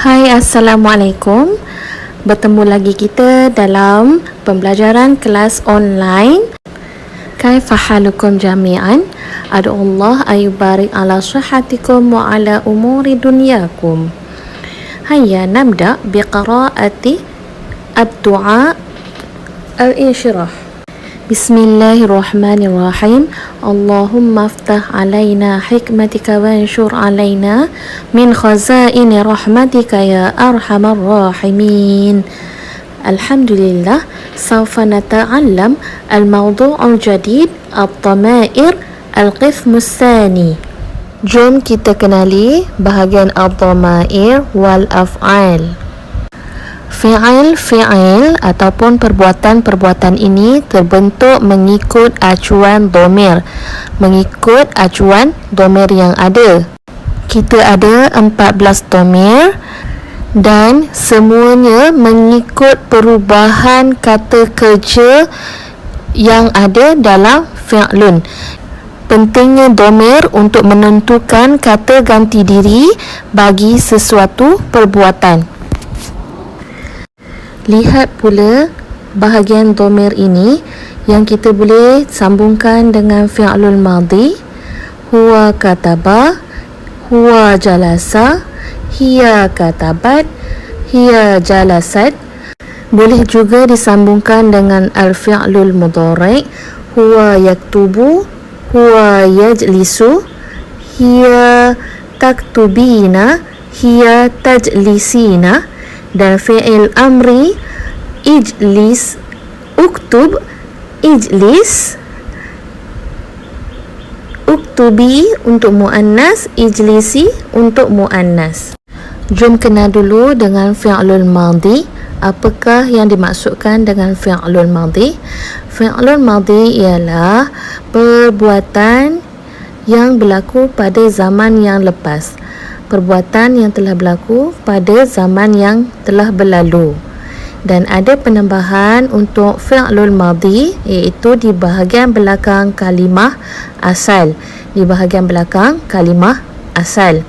Hai, Assalamualaikum. Bertemu lagi kita dalam pembelajaran kelas online. Kaifa halukum jami'an? Adu Allah ayubarik ala sihhatikum wa ala umuri dunyakum. Hayya nabda biqira'ati ad-du'a al-insyirah. Bismillahirrahmanirrahim. Allahumma aftah alaina hikmatika wa anshur alaina min khazaini rahmatika ya arhamar rahimin. Alhamdulillah, sawfa nata'allam al-mawdu' al-jadid ad-dhamair al-qism ats-tsani. Jom kita kenali bahagian ad-dhamair wal af'al. Fi'il ataupun perbuatan-perbuatan ini terbentuk mengikut acuan dhamir, mengikut acuan dhamir yang ada. Kita ada 14 dhamir dan semuanya mengikut perubahan kata kerja yang ada dalam fi'lun. Pentingnya dhamir untuk menentukan kata ganti diri bagi sesuatu perbuatan. Lihat pula bahagian dhamir ini yang kita boleh sambungkan dengan fi'lul madhi. Huwa kataba, huwa jalasa, hiya katabat, hiya jalasat. Boleh juga disambungkan dengan al-fi'lul mudhari'. Huwa yaktubu, huwa yajlisu, hiya taktubina, hiya tajlisina. Dan fi'il amri ijlis, uktub, ijlis, uktubi untuk muannas, ijlisi untuk muannas. Jom kenal dulu dengan fi'lul madhi. Apakah yang dimaksudkan dengan fi'lul madhi? Fi'lul madhi ialah perbuatan yang berlaku pada zaman yang lepas, perbuatan yang telah berlaku pada zaman yang telah berlalu. Dan ada penambahan untuk fi'lul madhi, iaitu di bahagian belakang kalimah asal. Di bahagian belakang kalimah asal.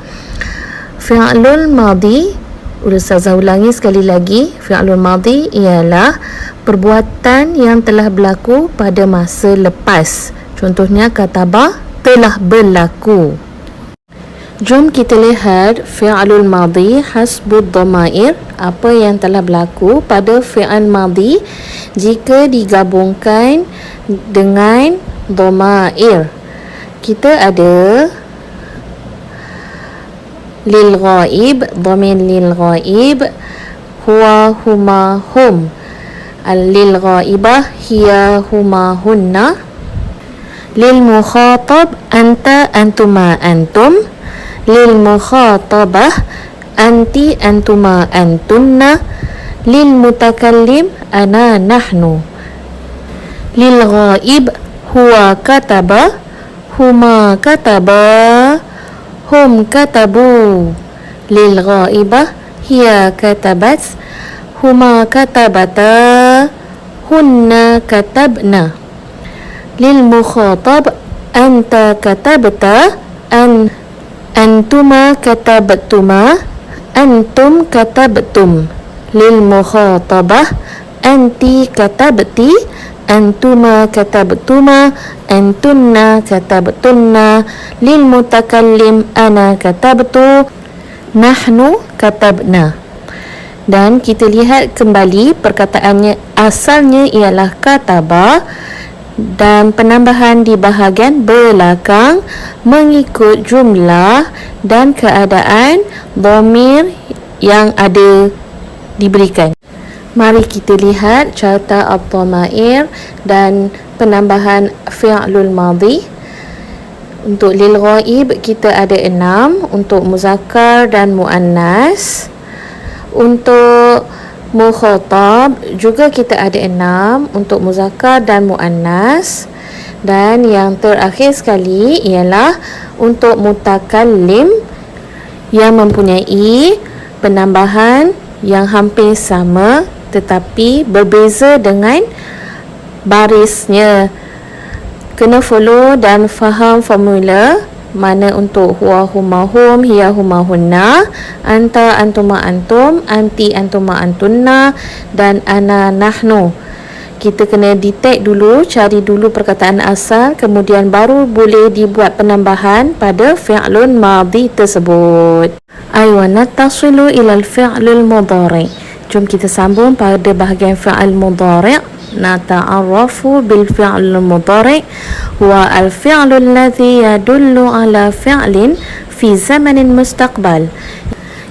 Fi'lul madhi, Ustazah ulangi sekali lagi, fi'lul madhi ialah perbuatan yang telah berlaku pada masa lepas. Contohnya kataba, telah berlaku. Jom kita lihat fi'lul madhi hasbud dhamair, apa yang telah berlaku pada fi'al madhi jika digabungkan dengan dhamair. Kita ada lil ghaib, dhamir lil ghaib, huwa huma hum. Lil ghaibah hiya huma hunna. Lil mukhatab anta antuma antum. Lil mukhatabah anti antuma antunna. Lil mutakallim ana nahnu. Lil ghaib huwa kataba, huma kataba, hum katabu. Lil ghaibah hiya katabat, huma katabata, hunna katabna. Lil mukhatab anta katabta, antuma katabtuma, antum katabtum. Lil mukhatabah anti katabti, antuma katabtuma, antunna katabtunna. Lil mutakallim ana katabtu, nahnu katabna. Dan kita lihat kembali perkataannya, asalnya ialah kataba dan penambahan di bahagian belakang mengikut jumlah dan keadaan dhamir yang ada diberikan. Mari kita lihat carta ad-dhamair dan penambahan fi'lul madhi. Untuk lil ghaib kita ada 6 untuk muzakkar dan muannas. Untuk mukhatab juga kita ada 6 untuk muzakkar dan muannas. Dan yang terakhir sekali ialah untuk mutakallim yang mempunyai penambahan yang hampir sama tetapi berbeza dengan barisnya. Kena follow dan faham formula mana untuk huwa huma hum, hiya huma hunna, anta antuma antum, anti antuma antunna, dan ana nahnu. Kita kena detect dulu, cari dulu perkataan asal, kemudian baru boleh dibuat penambahan pada fi'lun madhi tersebut. Aywa nattasilu ilal fi'lul mudhari'. Jom kita sambung pada bahagian fi'al mudhari'. Nata'arrafu bil fi'lul mudhari' huwa al fi'lul ladzi yadullu ala fi'lin fi zamanin mustaqbal,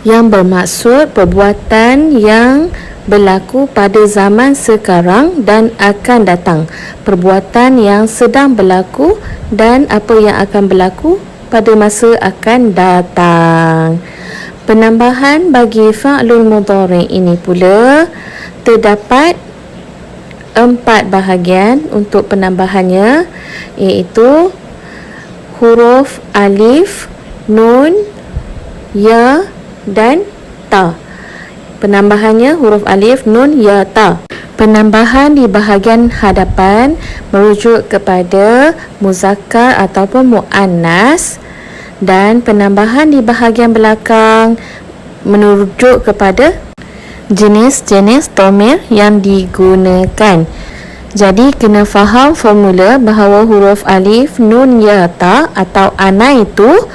yang bermaksud perbuatan yang berlaku pada zaman sekarang dan akan datang, perbuatan yang sedang berlaku dan apa yang akan berlaku pada masa akan datang. Penambahan bagi fa'lul mudhari' ini pula terdapat 4 bahagian untuk penambahannya, iaitu huruf alif, nun, ya dan ta. Penambahannya huruf alif, nun, ya, ta. Penambahan di bahagian hadapan merujuk kepada muzakkar ataupun muannas, dan penambahan di bahagian belakang merujuk kepada jenis-jenis dhamir yang digunakan. Jadi kena faham formula bahawa huruf alif, nun, ya, ta atau ana itu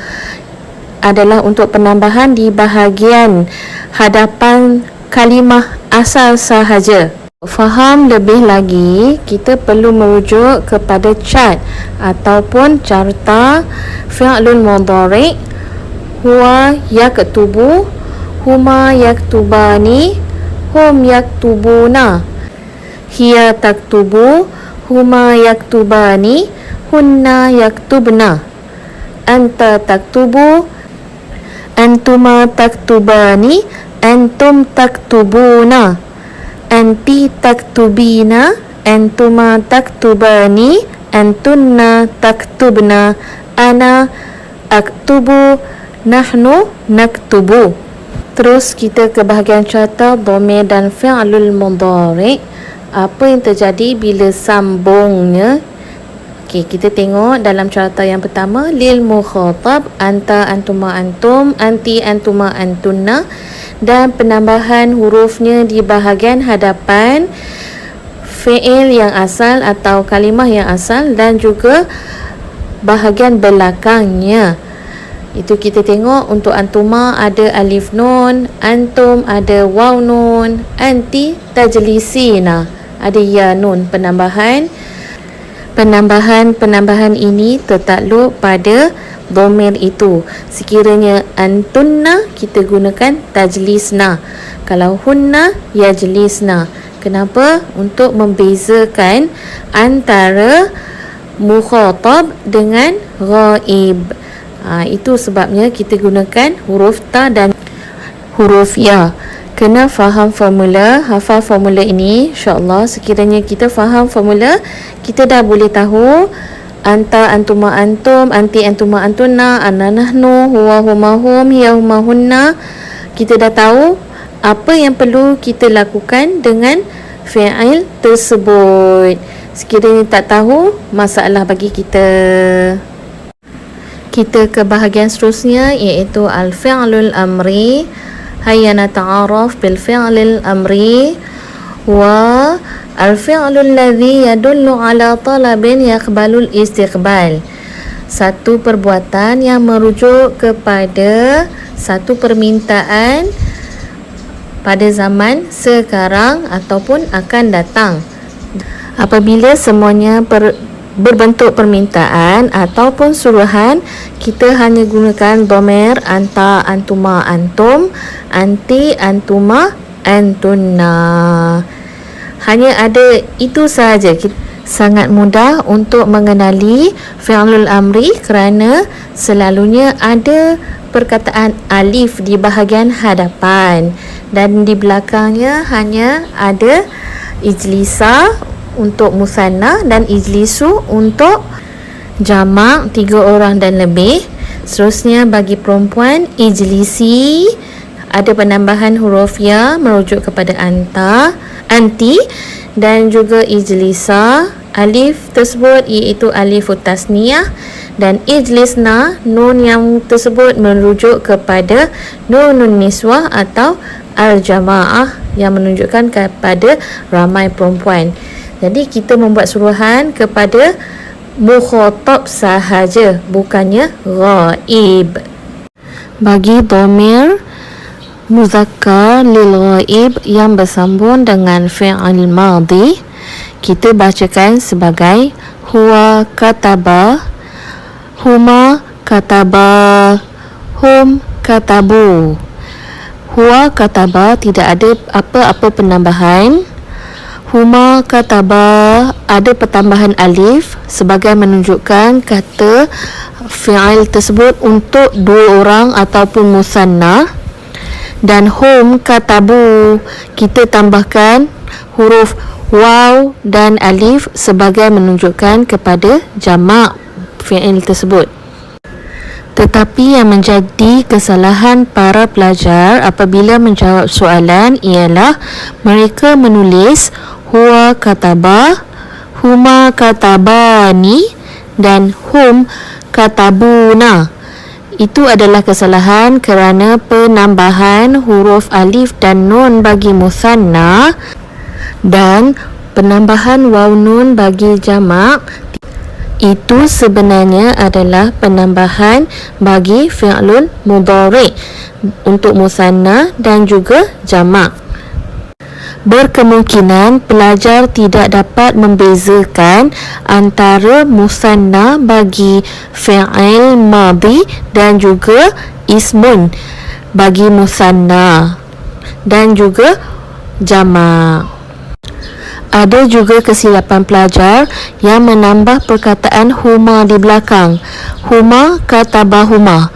adalah untuk penambahan di bahagian hadapan kalimah asal sahaja. Faham lebih lagi, kita perlu merujuk kepada chart ataupun carta fi'lul mudhari'. Huwa yaktubu, huma yaktubani, hum yaktubuna, hiya taktubu, huma yaktubani, hunna yaktubna, anta taktubu, antuma taktubani, antum taktubuna, anti taktubina, antuma taktubani, antunna taktubna, ana aktubu, nahnu naktubu. Terus kita ke bahagian carta dhamir dan fi'lul mudhari'. Apa yang terjadi bila sambungnya? Okey, kita tengok dalam carta yang pertama, lil mukhatab, anta antuma antum, anti antuma antunna, dan penambahan hurufnya di bahagian hadapan fi'il yang asal atau kalimah yang asal dan juga bahagian belakangnya. Itu kita tengok untuk antuma ada alif nun, antum ada waw nun, anti tajlisina ada ya nun. Penambahan ini tertakluk pada dhamir itu. Sekiranya antunna, kita gunakan tajlisna. Kalau hunna, yajlisna. Kenapa? Untuk membezakan antara mukhatab dengan ghaib. Itu sebabnya kita gunakan huruf ta dan huruf ya. Kena faham formula, hafal formula ini insya-Allah. Sekiranya kita faham formula, kita dah boleh tahu anta antuma antum, anti antuma antunna, ana nahnu, huwa huma hum, hiya huma hunna. Kita dah tahu apa yang perlu kita lakukan dengan fi'il tersebut. Sekiranya tak tahu, masalah bagi kita. Kita ke bahagian seterusnya, iaitu al-fi'lul amri. Hayya nata'arraf bil fi'lil amri wa al-fi'lul ladzi yadullu ala talabin yaqbalul istiqbal. Satu perbuatan yang merujuk kepada satu permintaan pada zaman sekarang ataupun akan datang. Apabila semuanya berbentuk permintaan ataupun suruhan, kita hanya gunakan dhamir anta, antuma, antum, anti, antuma, antunna. Hanya ada itu sahaja. Sangat mudah untuk mengenali fi'lul amri kerana selalunya ada perkataan alif di bahagian hadapan dan di belakangnya hanya ada ijlisa untuk musanna dan ijlisu untuk jamak 3 orang dan lebih. Seterusnya bagi perempuan, ijlisi ada penambahan huruf ya merujuk kepada anta, anti, dan juga ijlisa. Alif tersebut iaitu alif tasniyah Dan ijlisna, nun yang tersebut merujuk kepada nunun niswah atau al-jamaah yang menunjukkan kepada ramai perempuan. Jadi kita membuat suruhan kepada mukhatab sahaja, bukannya ghaib. Bagi dhamir muzakkar lil ghaib yang bersambung dengan fi'il madhi, kita bacakan sebagai huwa kataba, huma kataba, hum katabu. Huwa kataba tidak ada apa-apa penambahan. Huma kataba ada pertambahan alif sebagai menunjukkan kata fi'il tersebut untuk dua orang ataupun musanna. Dan hum katabu kita tambahkan huruf waw dan alif sebagai menunjukkan kepada jamak fi'il tersebut. Tetapi yang menjadi kesalahan para pelajar apabila menjawab soalan ialah mereka menulis huwa kataba, huma katabani dan hum katabuna. Itu adalah kesalahan kerana penambahan huruf alif dan nun bagi musanna dan penambahan waw nun bagi jamak. Itu sebenarnya adalah penambahan bagi fi'lun mudhari' untuk musanna dan juga jamak. Berkemungkinan pelajar tidak dapat membezakan antara musanna bagi fi'il madhi dan juga ismun bagi musanna dan juga jamak. Ada juga kesilapan pelajar yang menambah perkataan huma di belakang. Huma katabahuma.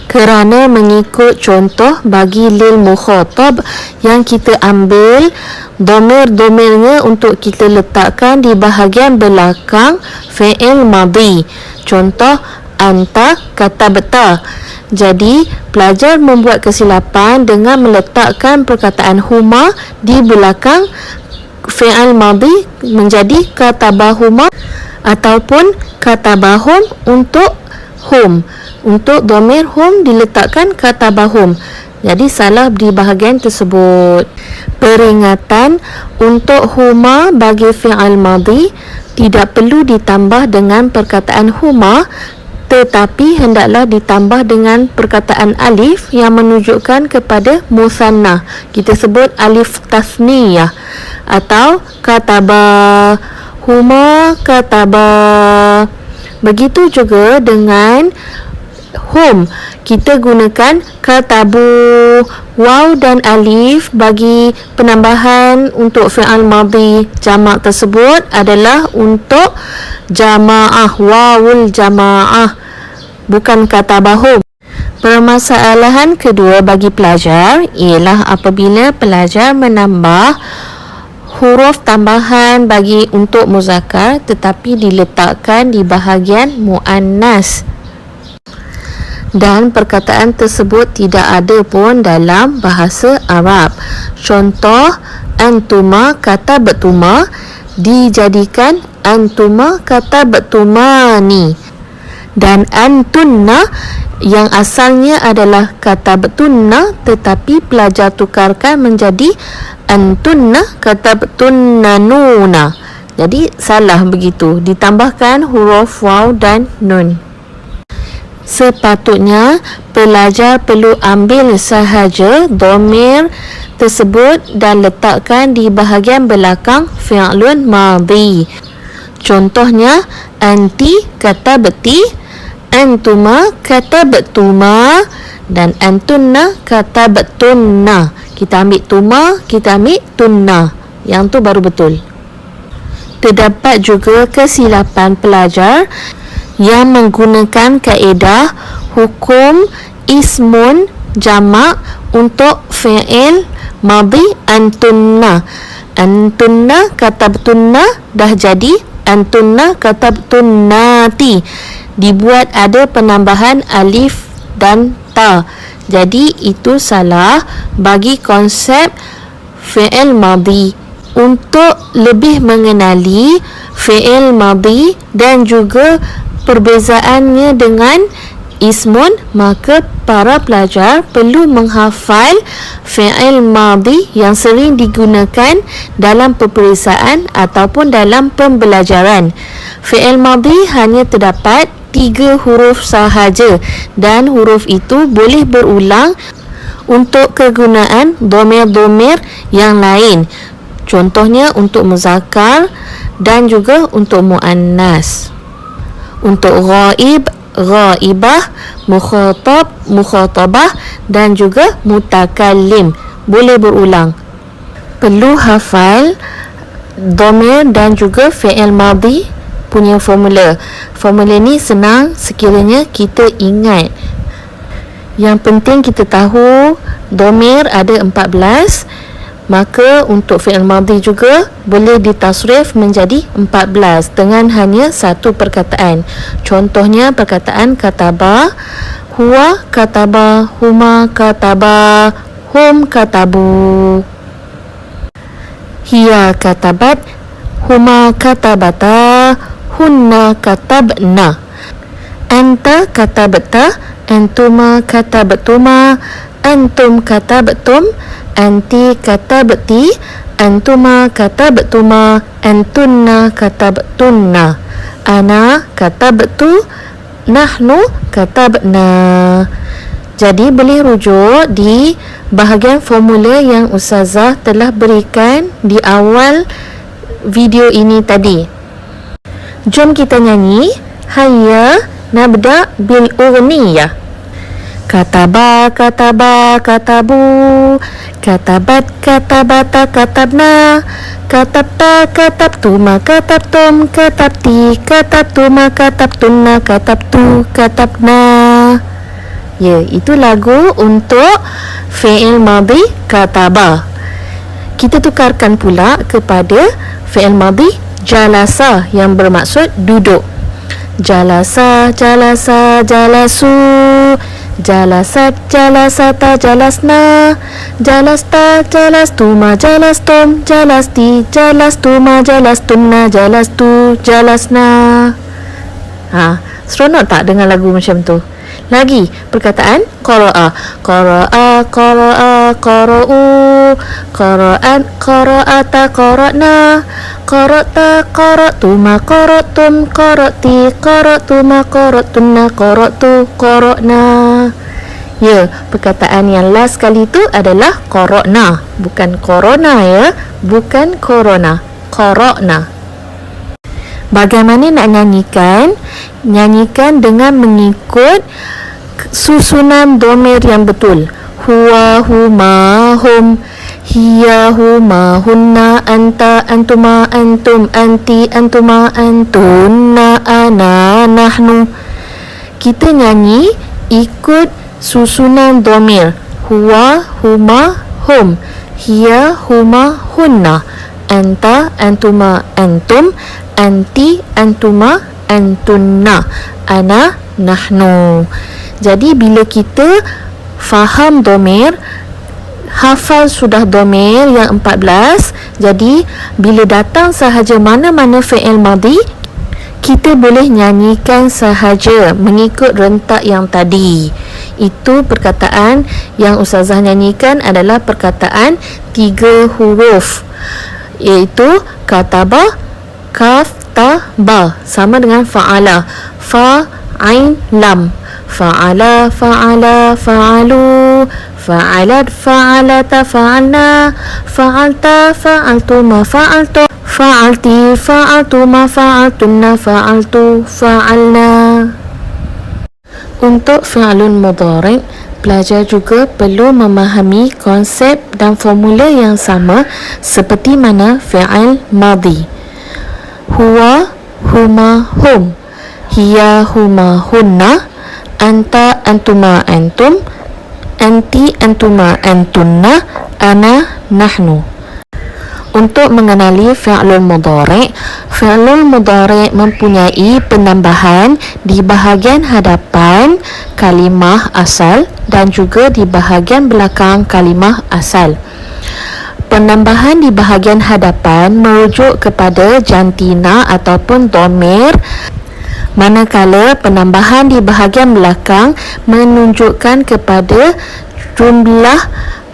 Kerana mengikut contoh bagi lil mukhatab yang kita ambil dhamir-dhamirnya untuk kita letakkan di bahagian belakang fi'il madhi. Contoh anta katabta. Jadi pelajar membuat kesilapan dengan meletakkan perkataan huma di belakang fi'il madhi menjadi katabahuma ataupun katabahum untuk hum. Untuk dhamir hum diletakkan katabahum. Jadi salah di bahagian tersebut. Peringatan untuk huma bagi fi'il madhi tidak perlu ditambah dengan perkataan huma, tetapi hendaklah ditambah dengan perkataan alif yang menunjukkan kepada musanna. Kita sebut alif tasniyah atau kataba, huma kataba. Begitu juga dengan hum, kita gunakan katabu. Waw dan alif bagi penambahan untuk fi'al madhi jamak tersebut adalah untuk jamaah, wawul jamaah, bukan katabahum. Permasalahan kedua bagi pelajar ialah apabila pelajar menambah huruf tambahan bagi untuk muzakkar tetapi diletakkan di bahagian muannas dan perkataan tersebut tidak ada pun dalam bahasa Arab. Contoh, antuma katabtuma dijadikan antuma katabtumani, dan antunna yang asalnya adalah katabtunna tetapi pelajar tukarkan menjadi antunna katabtunnanuna. Jadi salah begitu, ditambahkan huruf waw dan nun. Sepatutnya pelajar perlu ambil sahaja dhamir tersebut dan letakkan di bahagian belakang fi'lun madhi. Contohnya, anti katabti, antuma katabtuma dan antunna katabtunna. Kita ambil tuma, kita ambil tunna. Yang tu baru betul. Terdapat juga kesilapan pelajar yang menggunakan kaedah hukum ismun jamak untuk fi'il madhi antunna. Antunna katabtunna dah jadi antunna katabtunnati. Dibuat ada penambahan alif dan ta. Jadi itu salah bagi konsep fi'il madhi. Untuk lebih mengenali fi'il madhi dan juga perbezaannya dengan ismun, maka para pelajar perlu menghafal fi'il madhi yang sering digunakan dalam peperiksaan ataupun dalam pembelajaran. Fi'il madhi hanya terdapat 3 huruf sahaja dan huruf itu boleh berulang untuk kegunaan dhamir-dhamir yang lain. Contohnya untuk muzakkar dan juga untuk muannas. Untuk ghaib, ghaibah, mukhatab, mukhatabah dan juga mutakallim boleh berulang. Perlu hafal dhamir dan juga fi'il madhi punya formula. Formula ni senang sekiranya kita ingat. Yang penting kita tahu dhamir ada 14, maka untuk fi'il madhi juga boleh ditasrif menjadi 14 dengan hanya satu perkataan. Contohnya perkataan kataba, huwa kataba, huma kataba, hum katabu. Hiya katabat, huma katabata, hunna katabna. Anta katabta, antuma katabtuma, antum katabtum, anti katabti, antuma katabtuma, antunna katabtunna, ana katabtu, nahnu katabna. Jadi boleh rujuk di bahagian formula yang Ustazah telah berikan di awal video ini tadi. Jom kita nyanyi. Hayya nabda bil ughniyah. Kataba, kataba, katabu, katabat, katabata, katabna, katabta, katabtuma, katabtum, katabti, katabtuma, katabtunna, katabtu, katabna. Ya, itu lagu untuk fi'il madhi kataba. Kita tukarkan pula kepada fi'il madhi jalasa yang bermaksud duduk. Jalasa, jalasa, jalasu, jalasat, jalasata, jalasna, jalasta, jalastuma, jalastum, jalasti, jalastuma, jalastunna, jalastu, jalasna. Seronok tak dengar lagu macam tu? Lagi perkataan qara'a, qara'a, qara'a, qara'u, qara'at, qara'ata, qara'na, qara'ta, qara'tuma, qara'tum, qara'ti, qara'tuma, qara'tunna, qara'tu, qara'na. Ya, perkataan yang last kali tu adalah qara'na, bukan corona ya, bukan corona, qara'na. Bagaimana nak nyanyikan? Nyanyikan dengan mengikut susunan dhamir yang betul. Huwa, huma, hum, hiya, huma, hunna, anta, antuma, antum, anti, antuma, antunna, ana, nahnu. Kita nyanyi ikut susunan dhamir. Huwa, huma, hum, hiya, huma, hunna, anta, antuma, antum, anti, antuma, antunna, ana, nahnu. Jadi bila kita faham dhamir, hafal sudah dhamir yang 14, jadi bila datang sahaja mana-mana fi'il madhi, kita boleh nyanyikan sahaja mengikut rentak yang tadi. Itu perkataan yang Ustazah nyanyikan adalah perkataan 3 huruf, iaitu kataba, kaf, ta, ba, sama dengan fa'ala, fa, ain, lam. Fa'ala, fa'ala, fa'alu, fa'alat, fa'alata, fa'alna, fa'alta, fa'altuma, fa'altu, fa'alti, fa'altuma, fa'altunna, fa'altu, fa'alna. Untuk fi'lun mudhari', pelajar juga perlu memahami konsep dan formula yang sama seperti mana fi'il madhi. Huwa, huma, hum, hiya, huma, hunna, anta, antuma, antum, anti, antuma, antunna, ana, nahnu. Untuk mengenali fi'lul mudhari', fi'lul mudhari' mempunyai penambahan di bahagian hadapan kalimah asal dan juga di bahagian belakang kalimah asal. Penambahan di bahagian hadapan merujuk kepada jantina ataupun dhamir, manakala penambahan di bahagian belakang menunjukkan kepada jumlah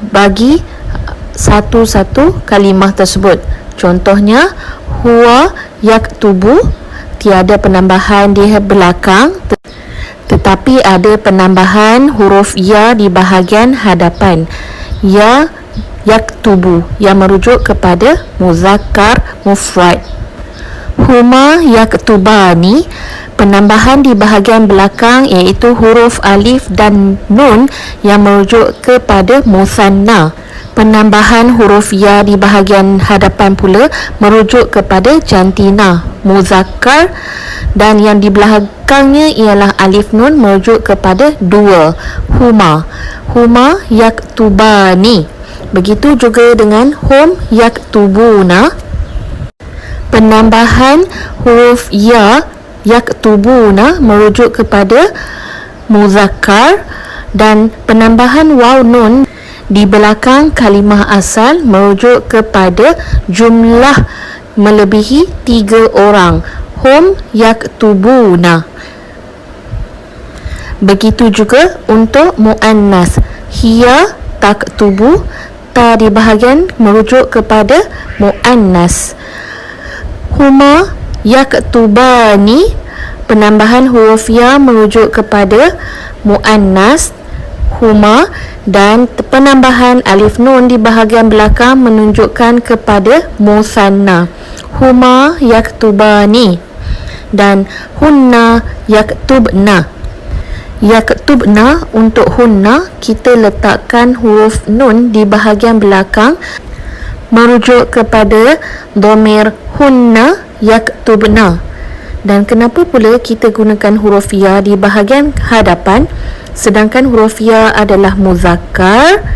bagi satu-satu kalimah tersebut. Contohnya, huwa yaktubu, tiada penambahan di belakang, tetapi ada penambahan huruf ya di bahagian hadapan. Ya yaktubu yang merujuk kepada muzakkar mufrad. Huma yaktubani, penambahan di bahagian belakang iaitu huruf alif dan nun yang merujuk kepada musanna. Penambahan huruf ya di bahagian hadapan pula merujuk kepada jantina, muzakkar, dan yang di belakangnya ialah alif nun merujuk kepada dua, huma. Huma yaktubani. Begitu juga dengan hum yaktubuna. Penambahan huruf ya yaktubuna merujuk kepada muzakkar, dan penambahan waw nun di belakang kalimah asal merujuk kepada jumlah melebihi 3 orang, hum yaktubuna. Begitu juga untuk muannas, hiya taktubu, ta di bahagian merujuk kepada muannas. Huma yaktubani, penambahan huruf ya merujuk kepada muannas huma, dan penambahan alif nun di bahagian belakang menunjukkan kepada musanna, huma yaktubani. Dan hunna yaktubna. Yaktubna, untuk hunna kita letakkan huruf nun di bahagian belakang merujuk kepada dhamir hunna yaktubna. Dan kenapa pula kita gunakan huruf ya di bahagian hadapan sedangkan huruf ya adalah muzakkar?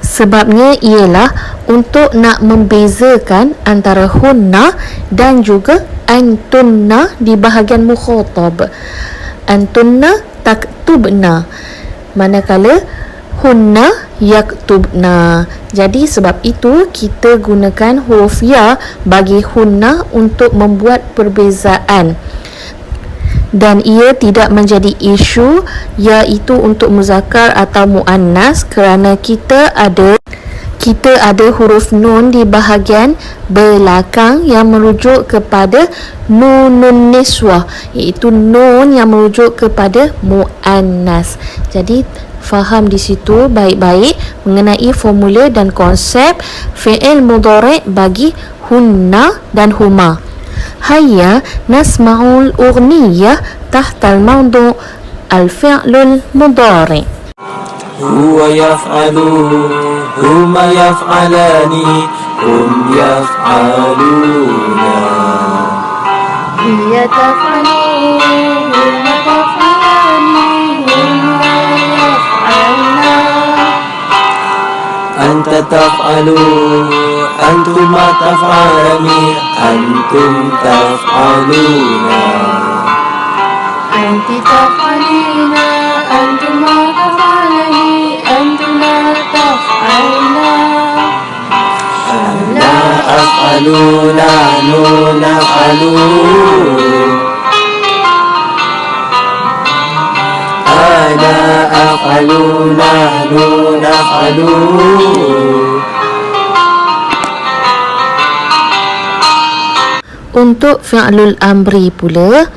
Sebabnya ialah untuk nak membezakan antara hunna dan juga antunna di bahagian mukhatab. Antunna taktubna, manakala hunna yaktubna. Jadi sebab itu kita gunakan huruf ya bagi hunna untuk membuat perbezaan, dan ia tidak menjadi isu iaitu untuk muzakkar atau muannas kerana kita ada huruf nun di bahagian belakang yang merujuk kepada nunun niswah, iaitu nun yang merujuk kepada muannas. Jadi faham di situ baik-baik mengenai formula dan konsep fi'il mudhari' bagi hunna dan huma. Hayya nasma'ul ughniyah tahta al-mawdu' al-fi'lul mudhari'. Huwa yaf'alu, huma yaf'alani, hum yaf'aluna. Hiya taf'alu, huma taf'alani, huma yaf'alna. Anta taf'alu, antuma taf'alani, antum taf'aluna. Anti taf'alina, antuma taf'alani, antuna taf'alna. Ana af'alu, nahnu naf'alu. Ana af'alu, nahnu naf'alu. Untuk fi'lul amri pula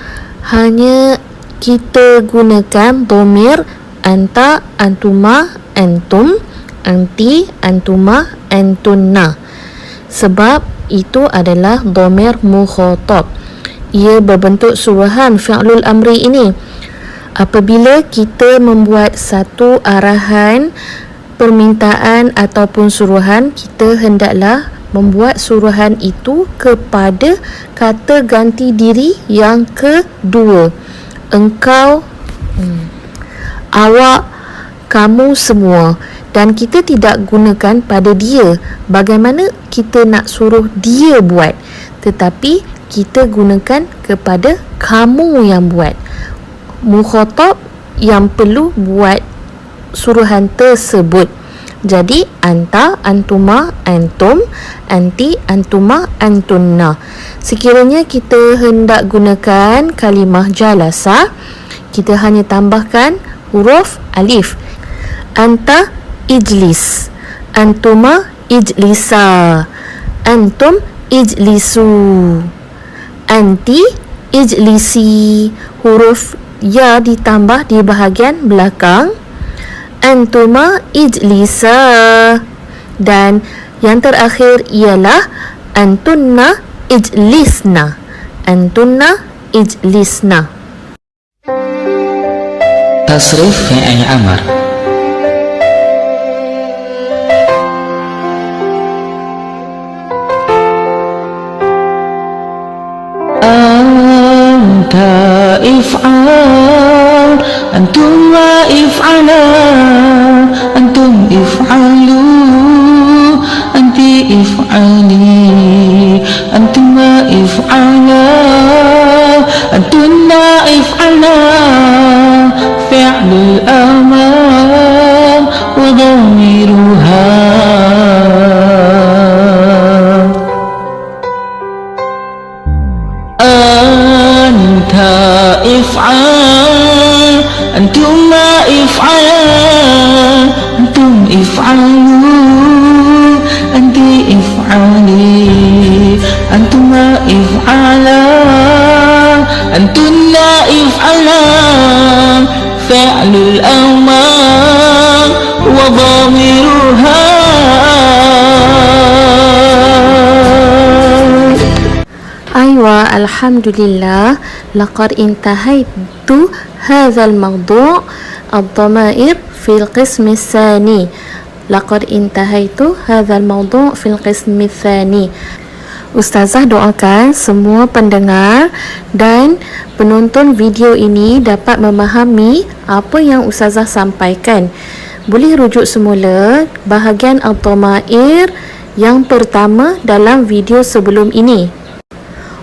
hanya kita gunakan dhamir anta, antuma, antum, anti, antuma, antunna, sebab itu adalah dhamir mukhatab. Ia berbentuk suruhan fi'lul amri ini. Apabila kita membuat satu arahan, permintaan ataupun suruhan, kita hendaklah membuat suruhan itu kepada kata ganti diri yang kedua. Engkau, awak, kamu semua. Dan kita tidak gunakan pada dia. Bagaimana kita nak suruh dia buat, tetapi kita gunakan kepada kamu yang buat. Mukhatab yang perlu buat suruhan tersebut. Jadi anta, antuma, antum, anti, antuma, antunna. Sekiranya kita hendak gunakan kalimah jalasa, kita hanya tambahkan huruf alif. Anta ijlis, antuma ijlisa, antum ijlisu, anti ijlisi, huruf ya ditambah di bahagian belakang. Antuma ijlisa, dan yang terakhir ialah antunna ijlisna, antunna ijlisna. Tasrif fi'il amr. Anta if'al, antuma if'ala, antum if'alu, anti if'ali, antuma if'ala, antunna if'ala. fi'lul amr wa dhamiruha. Anta if'al, antuma if'ala, antum if'alu, anti if'ali, antuma if'ala, antunna if'ala. fi'lul amr wa dhamiruha. أيوة الحمد لله لقد انتهيت هذا الموضوع الضمائر في القسم الثاني. لقد انتهيت هذا الموضوع في القسم الثاني. Ustazah doakan semua pendengar dan penonton video ini dapat memahami apa yang Ustazah sampaikan. Boleh rujuk semula bahagian ad-dhamair yang pertama dalam video sebelum ini.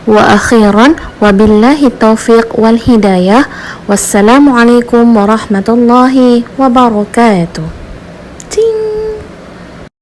Wa akhiran wabillahi taufiq wal hidayah. Wassalamualaikum warahmatullahi wabarakatuh.